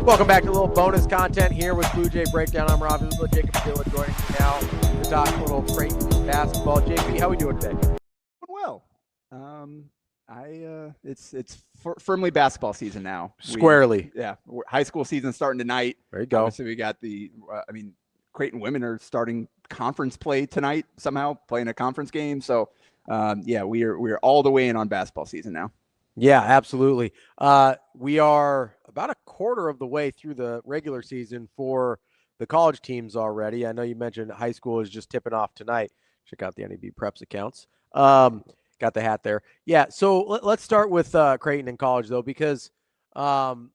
Welcome back to a little bonus content here with Bluejay Breakdown. I'm Ravi, Jacob Padilla joining me now to talk a little Creighton basketball. JP, how are we doing today? Well, it's firmly basketball season now. Squarely. High school season starting tonight. There you go. Obviously, we got Creighton women are starting conference play tonight somehow, playing a conference game. So, we are all the way in on basketball season now. Yeah, absolutely. We are about a quarter of the way through the regular season for the college teams already. I know you mentioned high school is just tipping off tonight. Check out the NEB Preps accounts. Got the hat there. Yeah, so let's start with Creighton in college, though, because the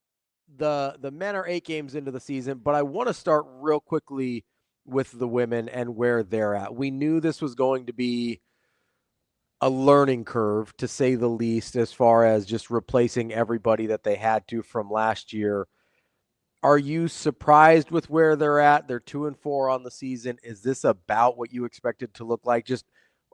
men are 8 games into the season, but I want to start real quickly with the women and where they're at. We knew this was going to be a learning curve, to say the least, as far as just replacing everybody that they had to from last year. Are you surprised with where they're at? They're 2-4 on the season. Is this about what you expected to look like? Just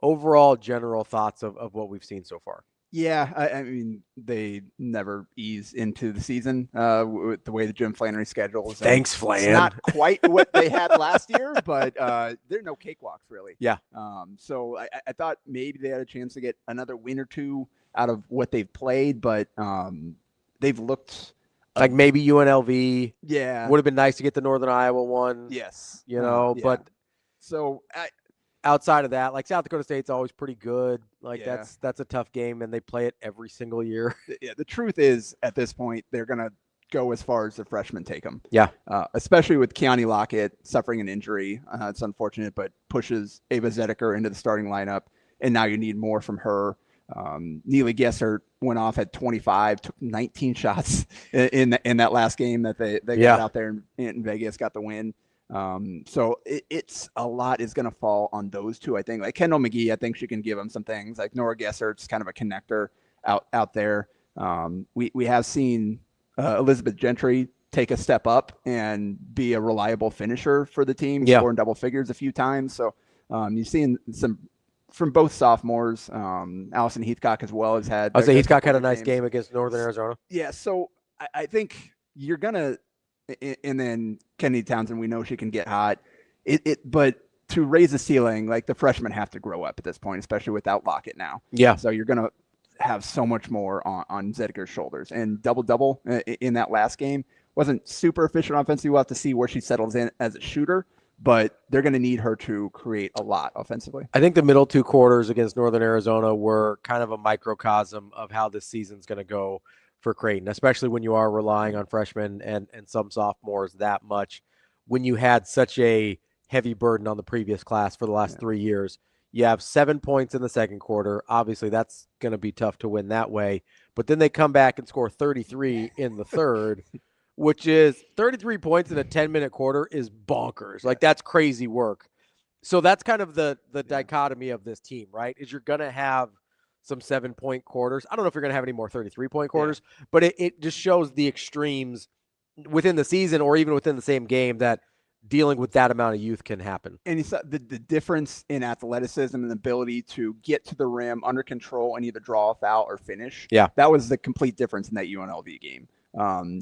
overall general thoughts of what we've seen so far. Yeah, I mean, they never ease into the season with the way the Jim Flannery schedule is. Thanks, Flan. It's not quite what they had last year, but they're no cakewalks, really. Yeah. So I thought maybe they had a chance to get another win or two out of what they've played, but they've looked like maybe UNLV. Yeah. Would have been nice to get the Northern Iowa one. Yes. Yeah. But so outside of that, like South Dakota State's always pretty good. Like that's a tough game, and they play it every single year. Yeah, the truth is, at this point, they're gonna go as far as the freshmen take them. Yeah, especially with Kiani Lockett suffering an injury. It's unfortunate, but pushes Ava Zedeker into the starting lineup, and now you need more from her. Neely Gesser went off at 25, took 19 shots in that last game that they got out there in Vegas, got the win. So it's a lot is going to fall on those two. I think like Kendall McGee, I think she can give them some things. Like Nora Gesser, it's kind of a connector out there. We have seen Elizabeth Gentry take a step up and be a reliable finisher for the team, scoring double figures a few times. So you've seen some from both sophomores. Allison Heathcock as well has had. I would say Heathcock had a nice game against Northern Arizona. Yeah, so I think you're gonna. And then Kennedy Townsend, we know she can get hot. But to raise the ceiling, like the freshmen have to grow up at this point, especially without Lockett now. Yeah. So you're going to have so much more on Zedeker's shoulders. And double in that last game wasn't super efficient offensively. We'll have to see where she settles in as a shooter, but they're going to need her to create a lot offensively. I think the middle 2 quarters against Northern Arizona were kind of a microcosm of how this season's going to go for Creighton, especially when you are relying on freshmen and some sophomores that much. When you had such a heavy burden on the previous class for the last 3 years, you have 7 points in the second quarter. Obviously, that's going to be tough to win that way. But then they come back and score 33 in the third, which is 33 points in a 10-minute quarter is bonkers. Like, that's crazy work. So that's kind of the dichotomy of this team, right? Is you're going to have some 7-point quarters. I don't know if you're going to have any more 33-point quarters, but it just shows the extremes within the season or even within the same game that dealing with that amount of youth can happen. And you saw the difference in athleticism and ability to get to the rim under control and either draw a foul or finish. Yeah. That was the complete difference in that UNLV game.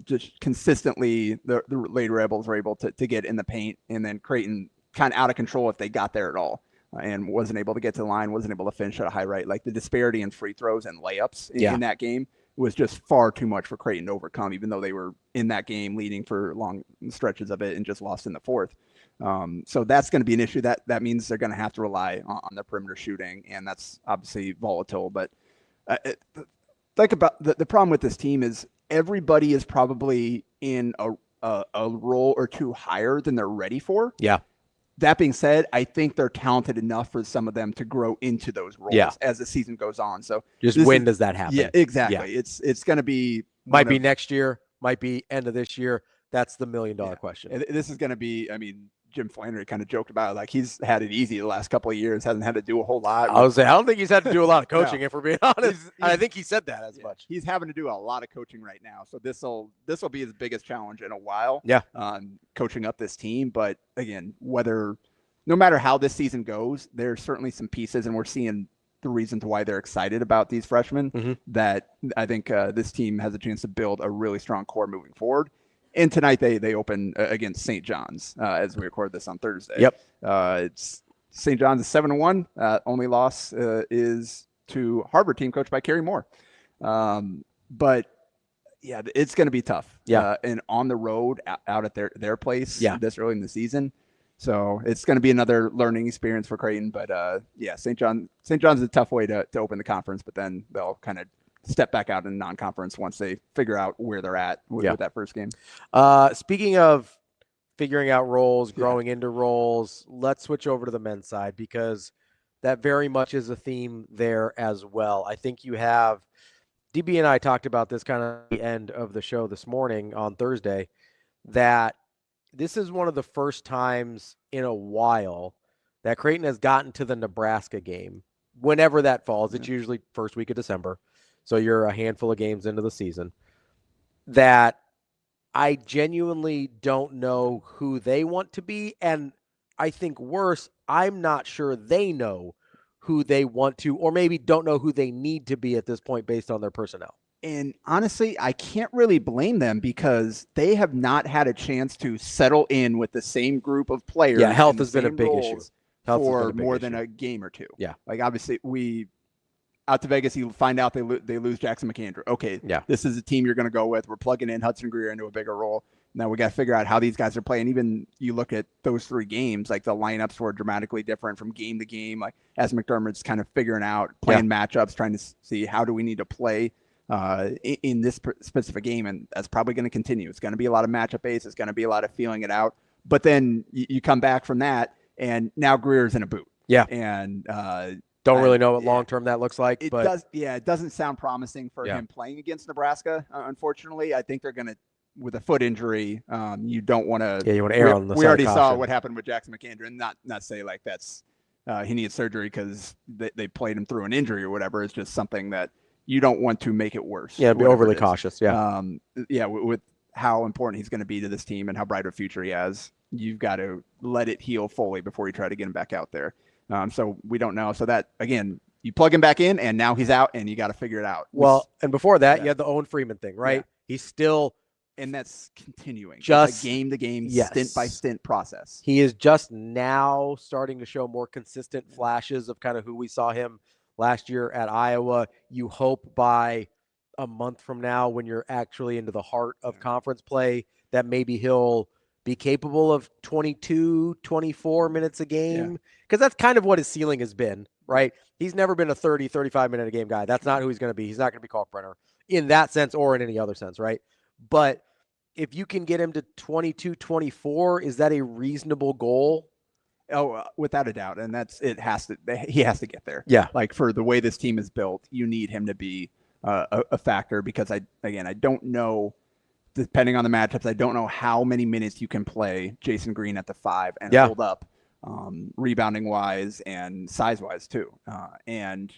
Just consistently, the Lady Rebels were able to get in the paint, and then Creighton kind of out of control if they got there at all. And wasn't able to get to the line, wasn't able to finish at a high rate. Like the disparity in free throws and layups in that game was just far too much for Creighton to overcome, even though they were in that game leading for long stretches of it and just lost in the fourth. So that's going to be an issue. That means they're going to have to rely on the perimeter shooting, and that's obviously volatile. But think about the problem with this team is everybody is probably in a role or two higher than they're ready for. Yeah. That being said, I think they're talented enough for some of them to grow into those roles as the season goes on. So just when does that happen? Yeah, exactly. Yeah. It's going to be might be next year, might be end of this year. That's the $1 million question. This is going to be. I mean, Jim Flannery kind of joked about it, like he's had it easy the last couple of years, hasn't had to do a whole lot. I don't think he's had to do a lot of coaching, if we're being honest. I think he said that as much. He's having to do a lot of coaching right now, so this will be his biggest challenge in a while. Yeah, coaching up this team. But again, no matter how this season goes, there's certainly some pieces, and we're seeing the reasons why they're excited about these freshmen. That I think this team has a chance to build a really strong core moving forward. And tonight they open against St. John's as we record this on Thursday. Yep. It's St. John's is 7-1. Only loss is to Harvard team coached by Kerry Moore. But yeah, it's going to be tough. Yeah. And on the road out at their place this early in the season. So it's going to be another learning experience for Creighton. But St. John's is a tough way to open the conference, but then they'll kind of step back out in non-conference once they figure out where they're at with that first game. Speaking of figuring out roles, growing into roles, let's switch over to the men's side because that very much is a theme there as well. I think you have DB and I talked about this kind of at the end of the show this morning on Thursday, that this is one of the first times in a while that Creighton has gotten to the Nebraska game. Whenever that falls, it's usually first week of December. So you're a handful of games into the season. That I genuinely don't know who they want to be. And I think worse, I'm not sure they know who they want to, or maybe don't know who they need to be at this point based on their personnel. And honestly, I can't really blame them because they have not had a chance to settle in with the same group of players. Yeah, health has been a big issue for more than a game or two. Yeah. Like obviously out to Vegas, you find out they lose Jackson McAndrew. Okay, this is a team you're going to go with. We're plugging in Hudson Greer into a bigger role. Now we got to figure out how these guys are playing. Even you look at those 3 games, like the lineups were dramatically different from game to game. Like as McDermott's kind of figuring out, playing matchups, trying to see how do we need to play in this specific game. And that's probably going to continue. It's going to be a lot of matchup base. It's going to be a lot of feeling it out. But then you come back from that, and now Greer's in a boot. Yeah. And don't really know what long-term that looks like. It doesn't sound promising for him playing against Nebraska, unfortunately. I think they're going to, with a foot injury, you don't want to. Yeah, you want to err on the side. We already saw what happened with Jackson McAndrew, and not say like that's he needs surgery because they played him through an injury or whatever. It's just something that you don't want to make it worse. Yeah, be overly cautious. Yeah. With how important he's going to be to this team and how bright a future he has, you've got to let it heal fully before you try to get him back out there. So we don't know. So that, again, you plug him back in and now he's out and you got to figure it out. Well, and before that, you had the Owen Freeman thing, right? Yeah. He's still. And that's continuing. Just a game to game, stint by stint process. He is just now starting to show more consistent flashes of kind of who we saw him last year at Iowa. You hope by a month from now, when you're actually into the heart of conference play, that maybe he'll be capable of 22, 24 minutes a game. Because that's kind of what his ceiling has been, right? He's never been a 30, 35-minute a game guy. That's not who he's going to be. He's not going to be Kalkbrenner in that sense or in any other sense, right? But if you can get him to 22, 24, is that a reasonable goal? Oh, without a doubt. And he has to get there. Yeah. Like for the way this team is built, you need him to be a factor because I don't know, depending on the matchups, I don't know how many minutes you can play Jason Green at the 5 and hold up rebounding wise and size wise too. And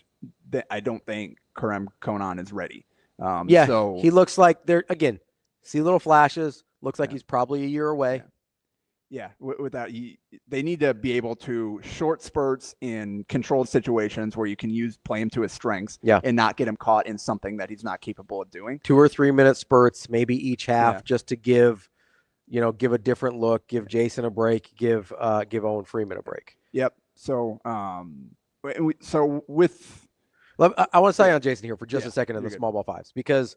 I don't think Kerem Conan is ready. So he looks like again, see little flashes, looks like he's probably a year away. Yeah, without they need to be able to short spurts in controlled situations where you can play him to his strengths and not get him caught in something that he's not capable of doing. 2 or 3 minute spurts, maybe each half, just to give a different look, give Jason a break, give Owen Freeman a break. Yep. So, I want to say on Jason here for just a second in the small ball 5s, because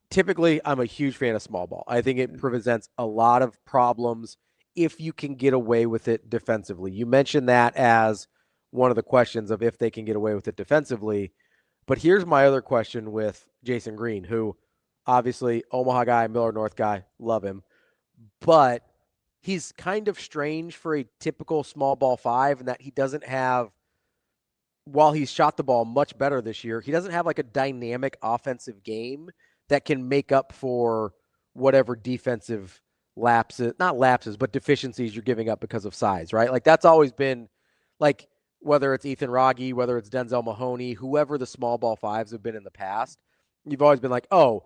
typically I'm a huge fan of small ball. I think it presents a lot of problems if you can get away with it defensively. You mentioned that as one of the questions of if they can get away with it defensively. But here's my other question with Jason Green, who obviously Omaha guy, Miller North guy, love him. But he's kind of strange for a typical small ball 5 in that he doesn't have, while he's shot the ball much better this year, he doesn't have like a dynamic offensive game that can make up for whatever defensive not lapses, but deficiencies you're giving up because of size, right? Like that's always been like, whether it's Ethan Rogge, whether it's Denzel Mahoney, whoever the small ball 5s have been in the past, you've always been like, oh,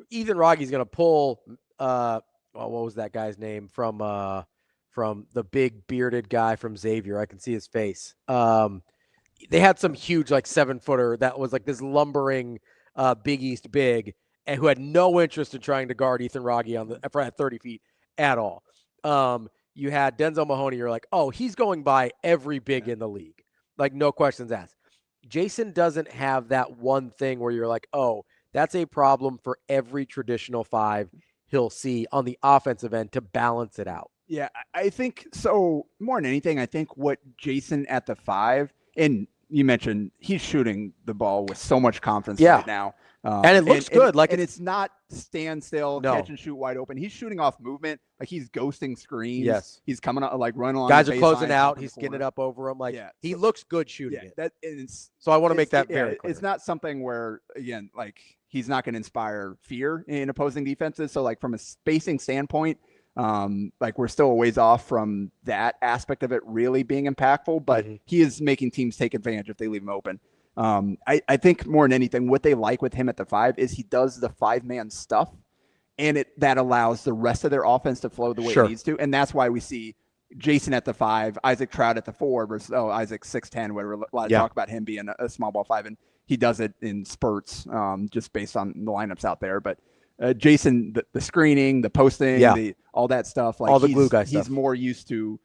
Ethan Rogge's going to pull, what was that guy's name from the big bearded guy from Xavier? I can see his face. They had some huge like 7-footer that was like this lumbering Big East big, and who had no interest in trying to guard Ethan Wragge at 30 feet at all. You had Denzel Mahoney. You're like, oh, he's going by every big in the league. Like, no questions asked. Jason doesn't have that one thing where you're like, oh, that's a problem for every traditional five he'll see on the offensive end to balance it out. Yeah, I think so. More than anything, I think what Jason at the 5, and you mentioned he's shooting the ball with so much confidence right now. And it looks good. And it's not stand still, catch and shoot wide open. He's shooting off movement. Like, he's ghosting screens. Yes. He's coming up, like, running along. Guys are closing out. He's getting it up over him. He looks good shooting it. So I want to make that very clear. It's not something where, again, like, he's not going to inspire fear in opposing defenses. So, like, from a spacing standpoint, like, we're still a ways off from that aspect of it really being impactful, but he is making teams take advantage if they leave him open. I think more than anything, what they like with him at the 5 is he does the 5-man stuff, and that allows the rest of their offense to flow the way it needs to. And that's why we see Jason at the 5, Isaac Trout at the 4 versus, Isaac 6'10", whatever. A lot of talk about him being a small ball 5, and he does it in spurts, just based on the lineups out there. But Jason, the screening, the posting, all that stuff, like, all the glue guy stuff. He's more used to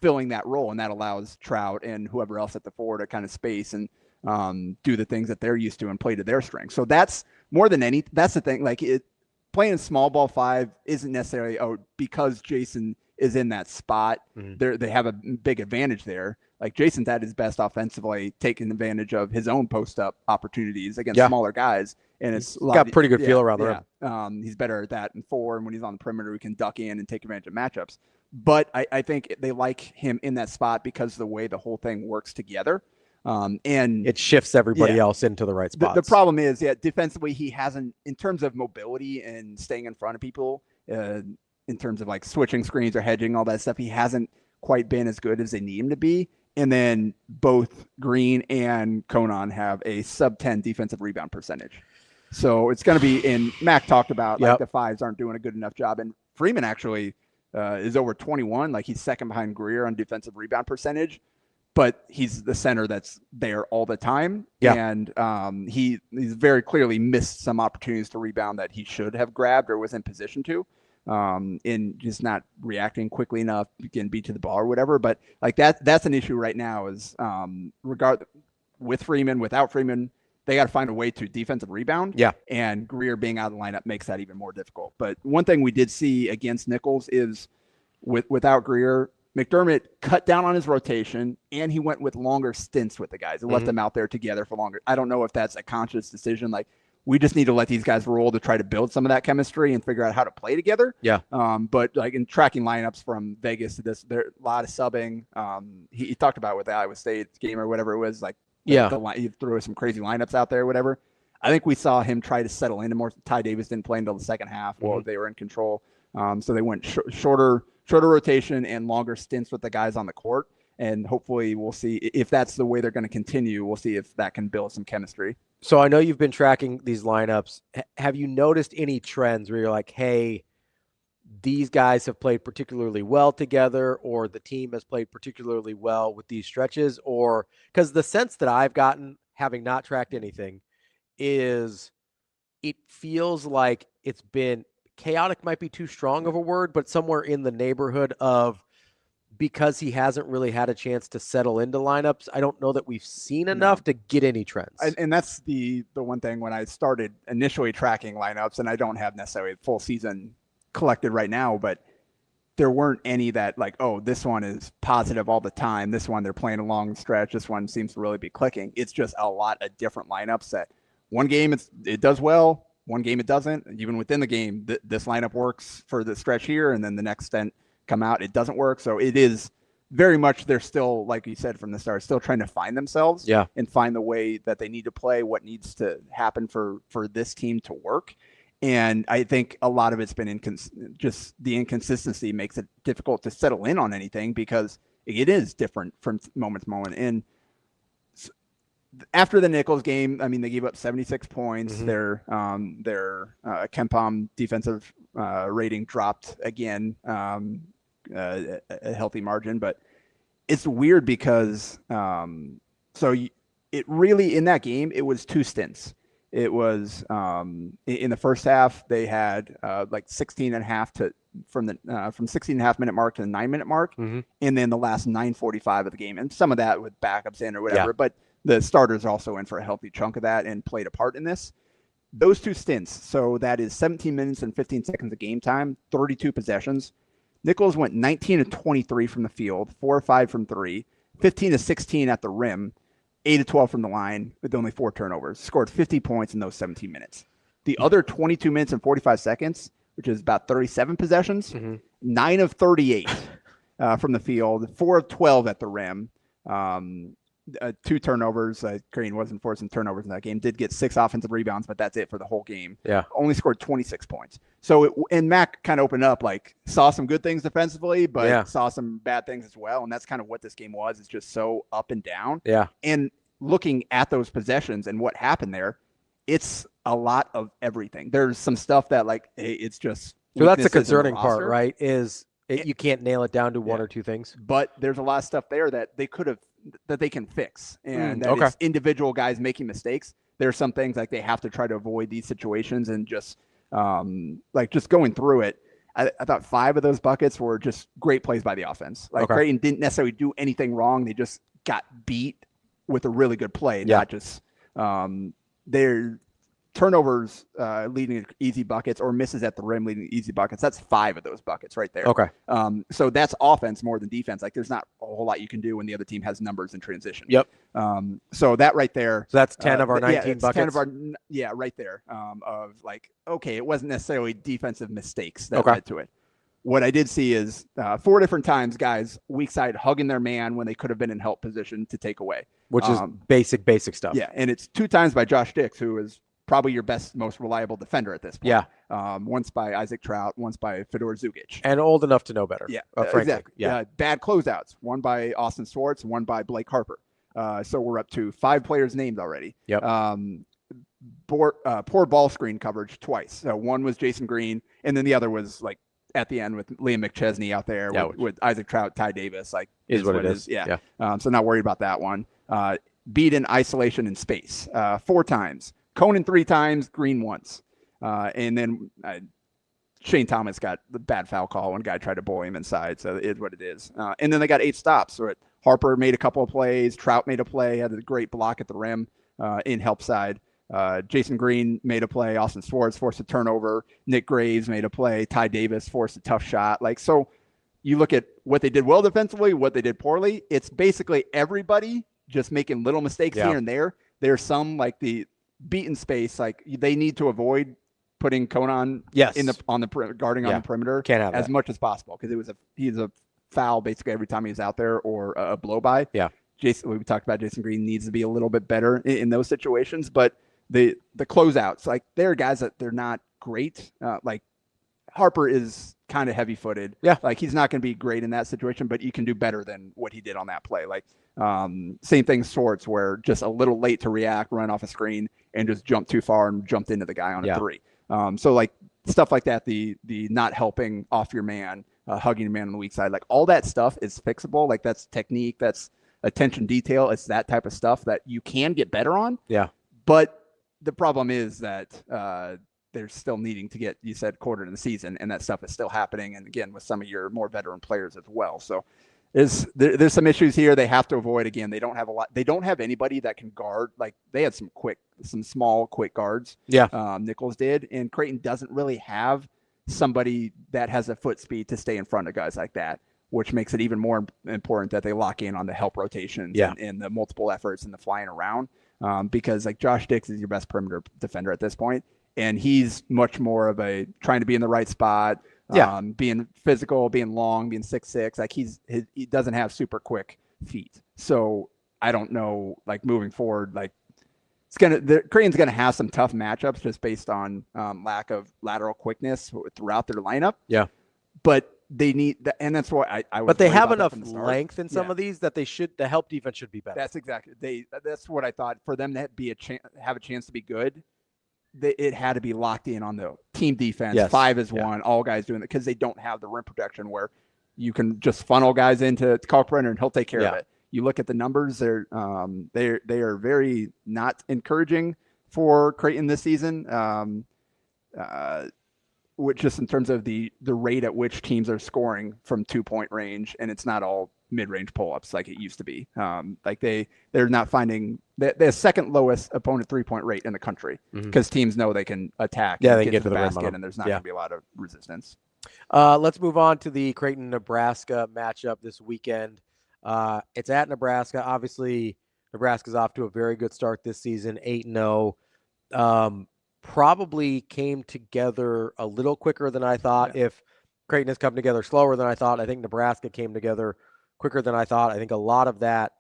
filling that role, and that allows Trout and whoever else at the 4 to kind of space and do the things that they're used to and play to their strengths. So that's more than that's the thing. Like, playing small ball 5 isn't necessarily because Jason is in that spot. They have a big advantage there. Like, Jason's at his best offensively, taking advantage of his own post up opportunities against smaller guys, and it's got pretty good feel around the rim. He's better at that in 4, and when he's on the perimeter, he can duck in and take advantage of matchups. But I think they like him in that spot because of the way the whole thing works together. And it shifts everybody else into the right spots. The problem is, defensively, he hasn't, in terms of mobility and staying in front of people, in terms of, like, switching screens or hedging, all that stuff, he hasn't quite been as good as they need him to be. And then both Green and Conan have a sub-10 defensive rebound percentage. So it's going to be, and Mac talked about, like, the 5s aren't doing a good enough job. And Freeman actually is over 21. Like, he's second behind Greer on defensive rebound percentage. But he's the center that's there all the time. And he's very clearly missed some opportunities to rebound that he should have grabbed or was in position to, in just not reacting quickly enough, getting beat to the ball or whatever. But, like, that's an issue right now is with Freeman, without Freeman, they got to find a way to defensive rebound. And Greer being out of the lineup makes that even more difficult. But one thing we did see against Nichols is without Greer, McDermott cut down on his rotation, and he went with longer stints with the guys and left them out there together for longer. I don't know if that's a conscious decision. Like, we just need to let these guys roll to try to build some of that chemistry and figure out how to play together. But, like, in tracking lineups from Vegas to this, there a lot of subbing. He talked about with the Iowa State game or whatever it was, like, he threw some crazy lineups out there or whatever. I think we saw him try to settle into more. Ty Davis didn't play until the second half while they were in control. So they went shorter rotation and longer stints with the guys on the court. And hopefully we'll see if that's the way they're going to continue. We'll see if that can build some chemistry. So I know you've been tracking these lineups. Have you noticed any trends where you're like, hey, these guys have played particularly well together, or the team has played particularly well with these stretches? Or because the sense that I've gotten, having not tracked anything, is it feels like it's been chaotic, might be too strong of a word, but somewhere in the neighborhood of, because he hasn't really had a chance to settle into lineups, I don't know that we've seen enough to get any trends. And that's the one thing when I started initially tracking lineups, and I don't have necessarily a full season collected right now, but there weren't any that, like, oh, this one is positive all the time. This one, they're playing a long stretch. This one seems to really be clicking. It's just a lot of different lineups that one game it does well, one game it doesn't. Even within the game, this lineup works for the stretch here, and then the next stint come out, it doesn't work. So it is very much, they're still, like you said from the start, still trying to find themselves and find the way that they need to play, what needs to happen for this team to work. And I think a lot of it's been just the inconsistency makes it difficult to settle in on anything, because it is different from moment to moment. And after the Nichols game, I mean, they gave up 76 points. Their KenPom defensive rating dropped again, a healthy margin. But it's weird because it really, in that game, it was two stints. It was in the first half they had like 16 and a half to from 16 and a half minute mark to the 9 minute mark, and then the last 9:45 of the game, and some of that with backups in or whatever. But the starters also in for a healthy chunk of that and played a part in this. Those two stints, so that is 17 minutes and 15 seconds of game time, 32 possessions. Nichols went 19 of 23 from the field, 4 or 5 from 3, 15 of 16 at the rim, 8 of 12 from the line with only 4 turnovers. Scored 50 points in those 17 minutes. The other 22 minutes and 45 seconds, which is about 37 possessions, 9 of 38 from the field, 4 of 12 at the rim. 2 turnovers. Creighton wasn't forcing turnovers in that game. Did get 6 offensive rebounds, but that's it for the whole game. Yeah. Only scored 26 points. So, and Mac kind of opened up, like saw some good things defensively, but saw some bad things as well. And that's kind of what this game was. It's just so up and down. Yeah. And looking at those possessions and what happened there, it's a lot of everything. There's some stuff that like, it's just. So that's the concerning part, right? You can't nail it down to 1 or 2 things. But there's a lot of stuff there that they could have, that they can fix. And that is individual guys making mistakes. There are some things like they have to try to avoid these situations and just just going through it. I thought 5 of those buckets were just great plays by the offense. Like Creighton didn't necessarily do anything wrong. They just got beat with a really good play, not just their turnovers leading to easy buckets or misses at the rim leading to easy buckets. That's 5 of those buckets right there. Okay. So that's offense more than defense. Like there's not a whole lot you can do when the other team has numbers in transition. Yep. So that right there. So that's 10 of our 19 buckets. 10 of our, right there. Of like, okay, it wasn't necessarily defensive mistakes that led to it. What I did see is 4 different times guys weak side hugging their man when they could have been in help position to take away. Which is basic stuff. Yeah, and it's 2 times by Josh Dix, who is probably your best, most reliable defender at this point. Yeah. Once by Isaac Trout, once by Fedor Zugic. And old enough to know better. Yeah, frankly. Exactly. Yeah. Bad closeouts. One by Austin Swartz, one by Blake Harper. So we're up to 5 players named already. Yep. Poor ball screen coverage twice. So one was Jason Green, and then the other was like at the end with Liam McChesney out there with Isaac Trout, Ty Davis. Like is what it is. Yeah. So not worried about that one. Beat in isolation in space 4 times. Conan 3 times, Green once. And then Shane Thomas got the bad foul call when a guy tried to bully him inside. So it is what it is. And then they got 8 stops. So Harper made a couple of plays. Trout made a play, had a great block at the rim in help side. Jason Green made a play. Austin Swartz forced a turnover. Nick Graves made a play. Ty Davis forced a tough shot. Like, so you look at what they did well defensively, what they did poorly. It's basically everybody just making little mistakes here and there. There's some like the beaten space, like they need to avoid putting Conan on the guarding on the perimeter as much as possible, because he's a foul basically every time he's out there or a blow by. Yeah. We talked about Jason Green needs to be a little bit better in those situations, but the closeouts, like there are guys that they're not great. Like Harper is kind of heavy footed. Yeah. Like he's not going to be great in that situation, but you can do better than what he did on that play. Like same thing Swartz, where just a little late to react, run off a screen and just jumped too far and jumped into the guy on a 3. So like stuff like that, the not helping off your man, hugging your man on the weak side, like all that stuff is fixable. Like that's technique, that's attention detail. It's that type of stuff that you can get better on. Yeah. But the problem is that they're still needing to get, you said, quarter in the season, and that stuff is still happening. And again, with some of your more veteran players as well. So there's some issues here they have to avoid. Again, they don't have a lot. They don't have anybody that can guard. Like they had some small, quick guards. Yeah. Nichols did. And Creighton doesn't really have somebody that has a foot speed to stay in front of guys like that, which makes it even more important that they lock in on the help rotations and the multiple efforts and the flying around. Because like Josh Dix is your best perimeter defender at this point, and he's much more of a trying to be in the right spot, being physical, being long, being 6'6". Like he doesn't have super quick feet. So I don't know, like moving forward, like Creighton's gonna have some tough matchups just based on lack of lateral quickness throughout their lineup. Yeah, but they need that, and that's why I was. But they have enough length in some of these that the help defense should be better. That's exactly that's what I thought. For them to be have a chance to be good, it had to be locked in on the team defense. Yes. 5 is 1, all guys doing it, because they don't have the rim protection where you can just funnel guys into Kalkbrenner and he'll take care of it. You look at the numbers; they are very not encouraging. for Creighton this season. Which just in terms of the rate at which teams are scoring from 2-point range, and it's not all mid-range pull-ups like it used to be. Like they're not finding the second lowest opponent 3-point rate in the country because teams know they can attack and get to the basket, and there's not going to be a lot of resistance. Let's move on to the Creighton Nebraska matchup this weekend. It's at Nebraska. Obviously, Nebraska's off to a very good start this season, 8-0. Probably came together a little quicker than I thought. Yeah. If Creighton has come together slower than I thought, I think Nebraska came together quicker than I thought. I think a lot of that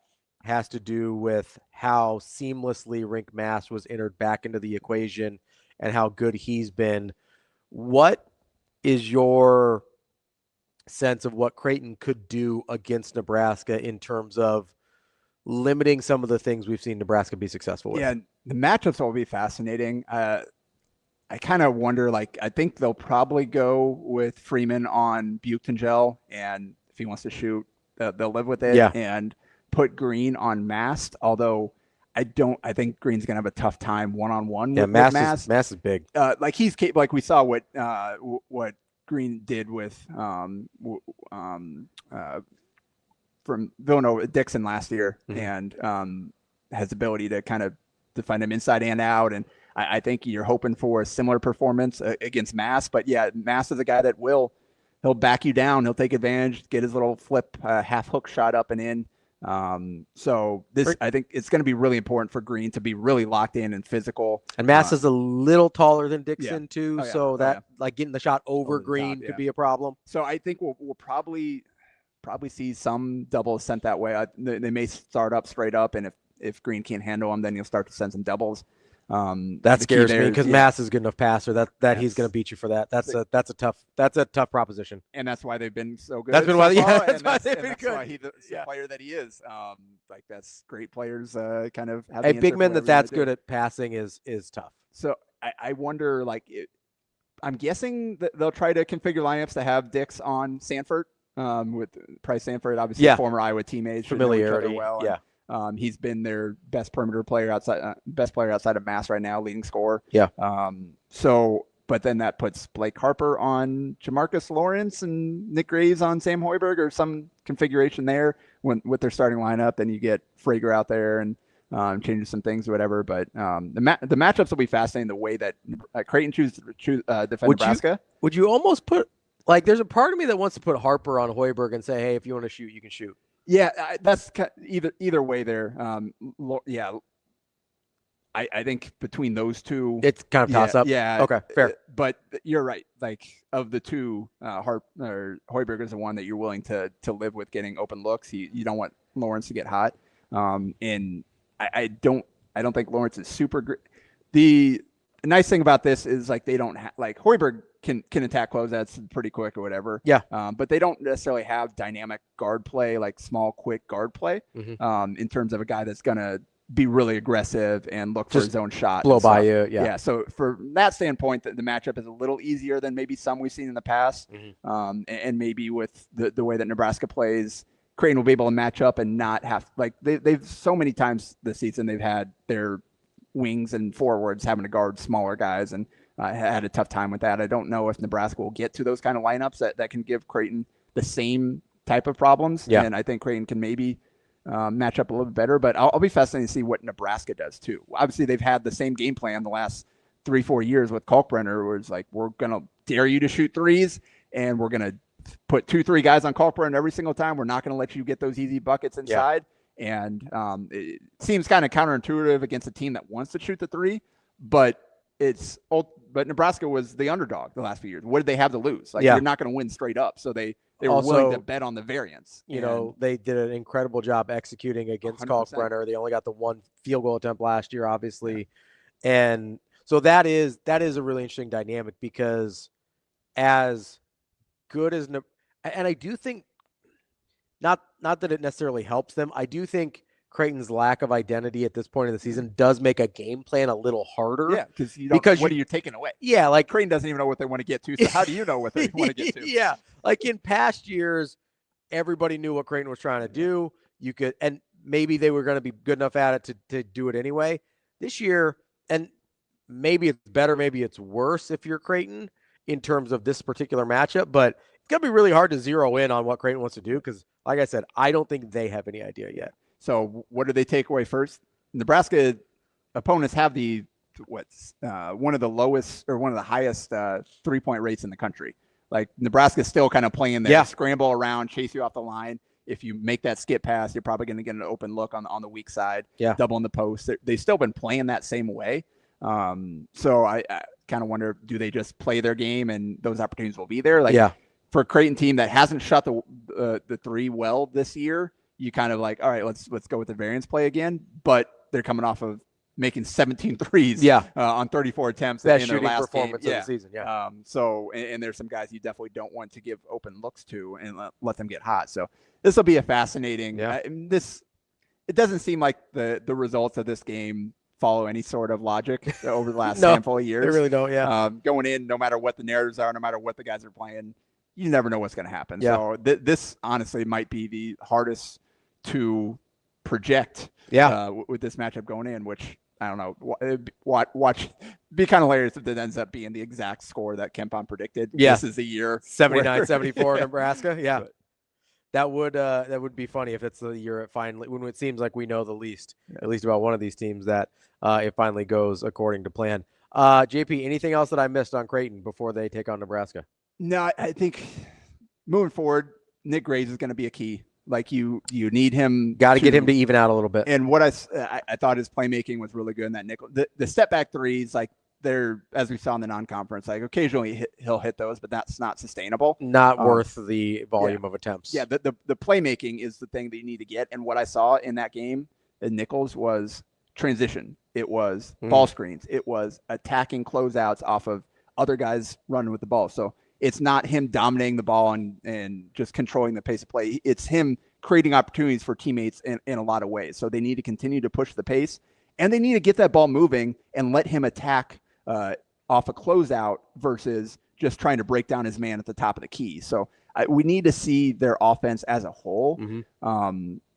has to do with how seamlessly Rink Mass was entered back into the equation and how good he's been. What is your sense of what Creighton could do against Nebraska in terms of limiting some of the things we've seen Nebraska be successful with? Yeah, the matchups will be fascinating. I kind of wonder, I think they'll probably go with Freeman on Buchtengel, and if he wants to shoot, they'll live with it. Yeah. And put Green on Mast, although I think Green's going to have a tough time one-on-one with Mast. Mast is big. He's capable, we saw what Green did with from Villanova Dixon last year, and has the ability to kind of defend him inside and out. And I think you're hoping for a similar performance against Mass. But yeah, Mass is a guy that he'll back you down. He'll take advantage, get his little flip half hook shot up and in. I think it's going to be really important for Green to be really locked in and physical. And Mass is a little taller than Dixon too, so getting the shot over Green could be a problem. So I think we'll probably see some doubles sent that way. They may start up straight up, and if Green can't handle them, then you'll start to send some doubles. That scares me because Mass is a good enough passer that he's going to beat you for that. That's a tough proposition, and that's why they've been so good. That's been why, that's why they've been good. Why he's the player that he is. That's great players. Kind of have a big man that's good at passing is tough. So I wonder, I'm guessing that they'll try to configure lineups to have Dix on Sanford. With Price Sanford, obviously a former Iowa teammate, familiarity. Well, he's been their best perimeter player outside of Mass right now, leading scorer. Yeah. But then that puts Blake Harper on Jamarcus Lawrence and Nick Graves on Sam Hoiberg, or some configuration there with their starting lineup. Then you get Frager out there and changes some things or whatever. But the matchups will be fascinating. The way that Creighton choose defend Nebraska. Would you almost put there's a part of me that wants to put Harper on Hoiberg and say, hey, if you want to shoot, you can shoot. Yeah, that's either way there. I think between those two, it's kind of toss up. Yeah. Okay, fair. But you're right. Of the two, Hoiberg is the one that you're willing to live with getting open looks. You don't want Lawrence to get hot. And I don't think Lawrence is super great. The nice thing about this is they don't have Hoiberg can attack closeouts pretty quick or whatever. Yeah. But they don't necessarily have dynamic guard play, small, quick guard play, in terms of a guy that's going to be really aggressive and look for his own shot. Blow by you. Yeah. Yeah. So from that standpoint, the matchup is a little easier than maybe some we've seen in the past. And maybe with the way that Nebraska plays, Creighton will be able to match up and not have they've so many times this season they've had their wings and forwards having to guard smaller guys, and had a tough time with that. I don't know if Nebraska will get to those kind of lineups that can give Creighton the same type of problems. Yeah. And I think Creighton can maybe match up a little bit better, but I'll be fascinated to see what Nebraska does too. Obviously, they've had the same game plan the last 3-4 years with Kalkbrenner, where it's we're going to dare you to shoot threes, and we're going to put 2-3 guys on Kalkbrenner every single time. We're not going to let you get those easy buckets inside. Yeah. And it seems kind of counterintuitive against a team that wants to shoot the three, but Nebraska was the underdog the last few years. What did they have to lose? You're not going to win straight up. So they were also willing to bet on the variance. They did an incredible job executing against Kalkbrenner. They only got the one field goal attempt last year, obviously. Yeah. And so that is a really interesting dynamic, because as good as and I do think not that it necessarily helps them. I do think Creighton's lack of identity at this point in the season does make a game plan a little harder. Yeah, because what are you taking away? Yeah, Creighton doesn't even know what they want to get to. So how do you know what they want to get to? Yeah, in past years, everybody knew what Creighton was trying to do. And maybe they were going to be good enough at it to do it anyway. This year, and maybe it's better, maybe it's worse if you're Creighton in terms of this particular matchup, but it's going to be really hard to zero in on what Creighton wants to do because, like I said, I don't think they have any idea yet. So what do they take away first? Nebraska opponents have one of the lowest or one of the highest 3-point rates in the country. Like Nebraska's still kind of playing there, scramble around, chase you off the line. If you make that skip pass, you're probably going to get an open look on the weak side, double in the post. They've still been playing that same way. So I kind of wonder, do they just play their game and those opportunities will be there? For a Creighton team that hasn't shot the three well this year, you kind of like, all right, let's go with the variance play again. But they're coming off of making 17 threes on 34 attempts Best in their last performance game. of the season. So there's some guys you definitely don't want to give open looks to and let them get hot. So this will be a fascinating. It doesn't seem like the results of this game follow any sort of logic over the last handful of years. They really don't. Going in, no matter what the narratives are, no matter what the guys are playing, you never know what's going to happen. So this honestly might be the hardest to project with this matchup going in, which I don't know. Watch be kind of hilarious if it ends up being the exact score that Kempon predicted. This is the year 79-74 Nebraska. That would be funny if it's the year it finally, when it seems like we know the least, at least about one of these teams, that it finally goes according to plan. JP, anything else that I missed on Creighton before they take on Nebraska? No, I think moving forward, Nick Graves is going to be a key. Like you need him. Got to get him to even out a little bit. And what I thought his playmaking was really good in that nickel. The step back threes, like they're, as we saw in the non-conference, like occasionally he'll hit those, but that's not sustainable. Not worth the volume of attempts. Yeah, the playmaking is the thing that you need to get. And what I saw in that game in Nichols was transition. It was ball screens. It was attacking closeouts off of other guys running with the ball. So it's not him dominating the ball and just controlling the pace of play. It's him creating opportunities for teammates in a lot of ways. So they need to continue to push the pace, and they need to get that ball moving and let him attack off a closeout versus just trying to break down his man at the top of the key. So we need to see their offense as a whole.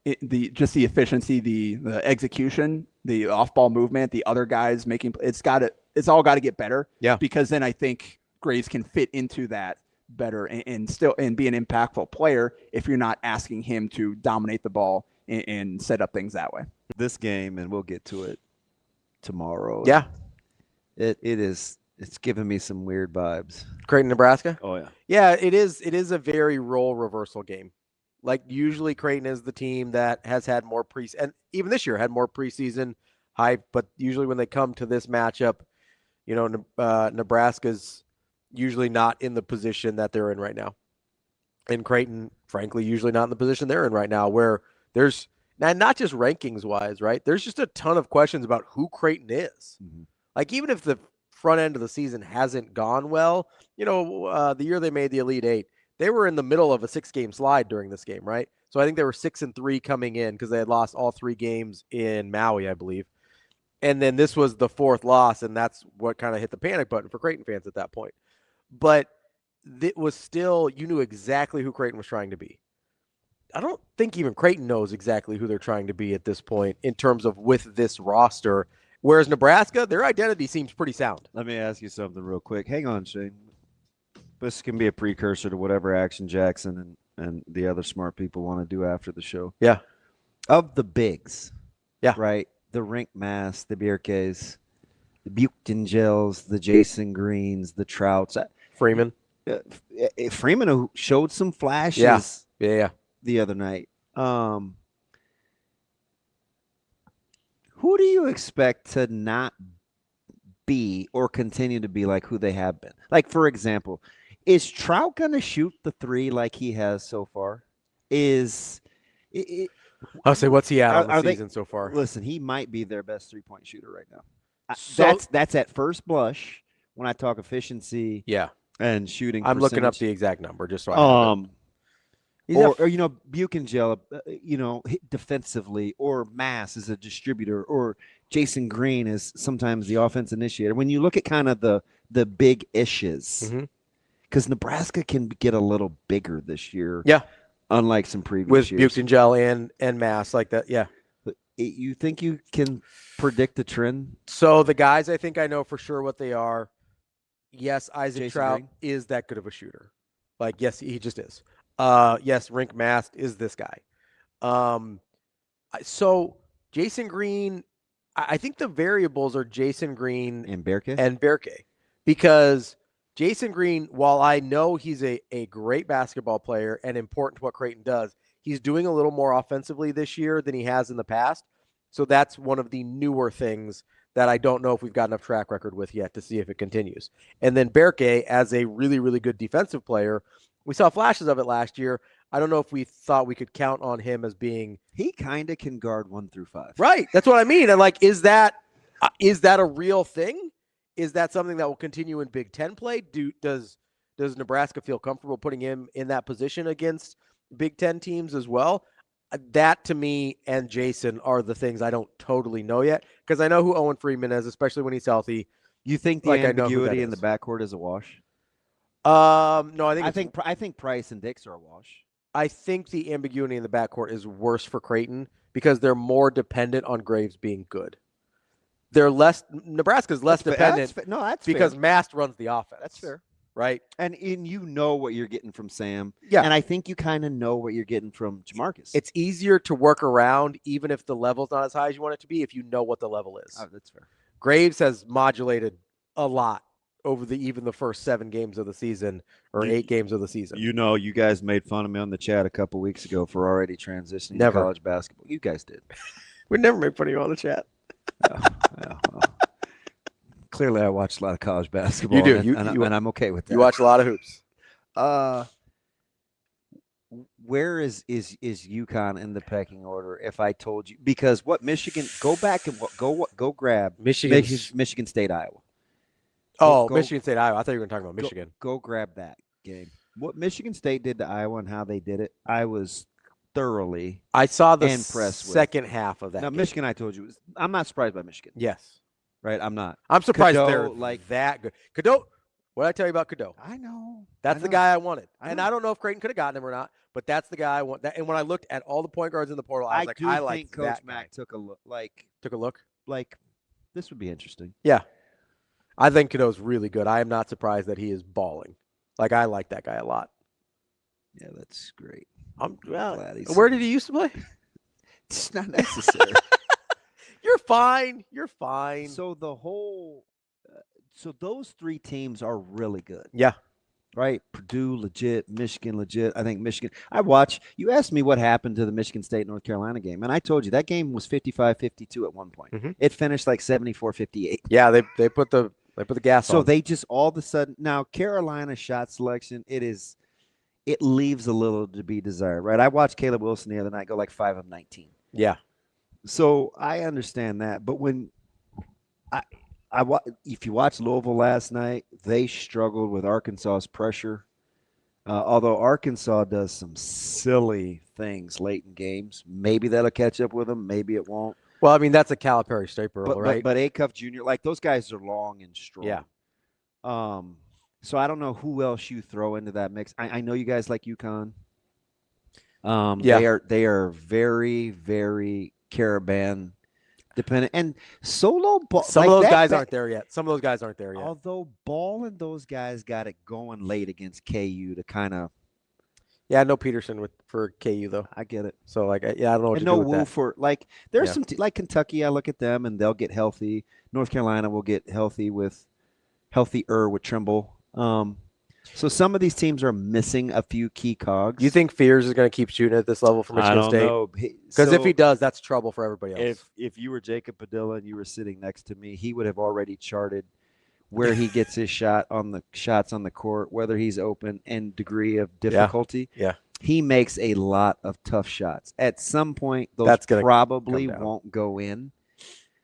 Just the efficiency, the execution, the off-ball movement, the other guys making it's all got to get better. Because then I think Graves can fit into that better and still be an impactful player if you're not asking him to dominate the ball and set up things that way. This game, and we'll get to it tomorrow. It's giving me some weird vibes. Creighton, Nebraska? Oh yeah. Yeah, it is a very role reversal game. Like usually Creighton is the team that has had more and even this year had more preseason hype, but usually when they come to this matchup, Nebraska's usually not in the position that they're in right now. And Creighton, frankly, usually not in the position they're in right now, where there's not just rankings wise, right? There's just a ton of questions about who Creighton is. Like even if the front end of the season hasn't gone well, the year they made the Elite Eight, they were in the middle of a 6-game slide during this game, right? So I think they were 6-3 coming in because they had lost all 3 games in Maui, I believe. And then this was the 4th loss, and that's what kind of hit the panic button for Creighton fans at that point. But it was still, you knew exactly who Creighton was trying to be. I don't think even Creighton knows exactly who they're trying to be at this point in terms of with this roster. Whereas Nebraska, their identity seems pretty sound. Let me ask you something real quick. Hang on, Shane. This can be a precursor to whatever action Jackson and the other smart people want to do after the show. Yeah. Of the bigs. Yeah. Right? The Rink Mass, the Bierkes, the Buchten Gels, the Jason Greens, the Trouts. Freeman. Freeman, who showed some flashes Yeah. the other night. Who do you expect to not be or continue to be like who they have been? Like, for example, is Trout going to shoot the 3 like he has so far? I'll say, what's he at on the season so far? Listen, he might be their best 3-point shooter right now. So, that's at first blush when I talk efficiency and shooting I'm percentage. looking up the exact number just so I have it. Or Buchengel, defensively, or Mass is a distributor, or Jason Green is sometimes the offense initiator. When you look at kind of the big issues, because Nebraska can get a little bigger this year, unlike some previous with years. Buchengel and Mass like that, You think you can predict the trend? So the guys, I think I know for sure what they are. Yes, Isaac Jason Trout Green? is that good of a shooter. Like, yes, he just is. Yes, Rink Mast is this guy. So Jason Green, I think the variables are Jason Green And Berke? and Berke, because Jason Green, while I know he's a great basketball player and important to what Creighton does, he's doing a little more offensively this year than he has in the past. So that's one of the newer things that I don't know if we've got enough track record with yet to see if it continues. And then Berke, as a really, really good defensive player, we saw flashes of it last year. I don't know if we thought we could count on him as being. He kind of can guard 1 through 5. Right. That's what I mean. And like, is that a real thing? Is that something that will continue in Big Ten play? Does Nebraska feel comfortable putting him in that position against Big Ten teams as well? That to me and Jason are the things I don't totally know yet, because I know who Owen Freeman is, especially when he's healthy. You think the ambiguity in the backcourt is a wash? No, I think Price and Dix are a wash. I think the ambiguity in the backcourt is worse for Creighton because they're more dependent on Graves being good. Nebraska's less dependent. That's because fair. Mast runs the offense. That's fair. Right? And you know what you're getting from Sam. Yeah. And I think you kind of know what you're getting from Jamarcus. It's easier to work around, even if the level's not as high as you want it to be, if you know what the level is. Oh, that's fair. Graves has modulated a lot over even the first 7 games of the season or 8 games of the season. You know, you guys made fun of me on the chat a couple weeks ago for already transitioning Never. to college basketball. You guys did. We never made fun of you on the chat. Well, clearly, I watched a lot of college basketball. You do. And I'm okay with that. You watch a lot of hoops. Where is UConn in the pecking order? If I told you, because what Michigan? Go back and go grab Michigan State, Iowa. Michigan State, Iowa. I thought you were going to talk about Michigan. Go grab that game. What Michigan State did to Iowa and how they did it, I was thoroughly. I saw the impressed second half of that. Now, game. Michigan, I told you, I'm not surprised by Michigan. Yes. Right, I'm not. I'm surprised Cadeau, they're like that good. Cadeau, what did I tell you about Cadeau? I know. That's the guy I wanted. I And know. I don't know if Creighton could have gotten him or not, but that's the guy I want. And when I looked at all the point guards in the portal, I was like, I like think Coach that Mack guy. took a look. Took a look? Like, this would be interesting. Yeah. I think Cadeau's really good. I am not surprised that he is balling. Like, I like that guy a lot. Yeah, that's great. I'm glad he's where did he used to play? It's not necessary. You're fine. You're fine. So so those 3 teams are really good. Yeah. Right? Purdue, legit. Michigan, legit. I think Michigan. You asked me what happened to the Michigan State-North Carolina game, and I told you that game was 55-52 at one point. Mm-hmm. It finished like 74-58. Yeah, they put the gas on. So they just all of a sudden – now, Carolina's shot selection, it leaves a little to be desired, right? I watched Caleb Wilson the other night go like 5 of 19. Yeah. So I understand that, but when if you watch Louisville last night, they struggled with Arkansas's pressure. Although Arkansas does some silly things late in games, maybe that'll catch up with them. Maybe it won't. Well, I mean, that's a Calipari staple, right? But Acuff Jr., like those guys are long and strong. Yeah. So I don't know who else you throw into that mix. I know you guys like UConn. Yeah. They are very, very Caravan dependent, and solo ball. Some of those guys aren't there yet. Although Ball and those guys got it going late against KU to kind of. Yeah, no Peterson for KU though. I get it. So I don't know what and to no do with Wu that. for there's some like Kentucky. I look at them and they'll get healthy. North Carolina will get healthier with Trimble. So some of these teams are missing a few key cogs. You think Fears is going to keep shooting at this level for Michigan State? I don't know. Because if he does, that's trouble for everybody else. If you were Jacob Padilla and you were sitting next to me, he would have already charted where he gets his shots on the court, whether he's open and degree of difficulty. Yeah. He makes a lot of tough shots. At some point, those probably won't go in.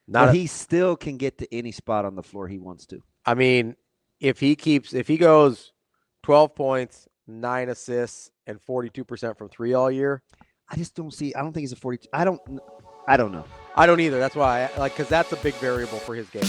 But he still can get to any spot on the floor he wants to. I mean, if he goes 12 points, 9 assists, and 42% from 3 all year. I just don't see. I don't think he's a 42. I don't know. I don't either. That's why because that's a big variable for his game.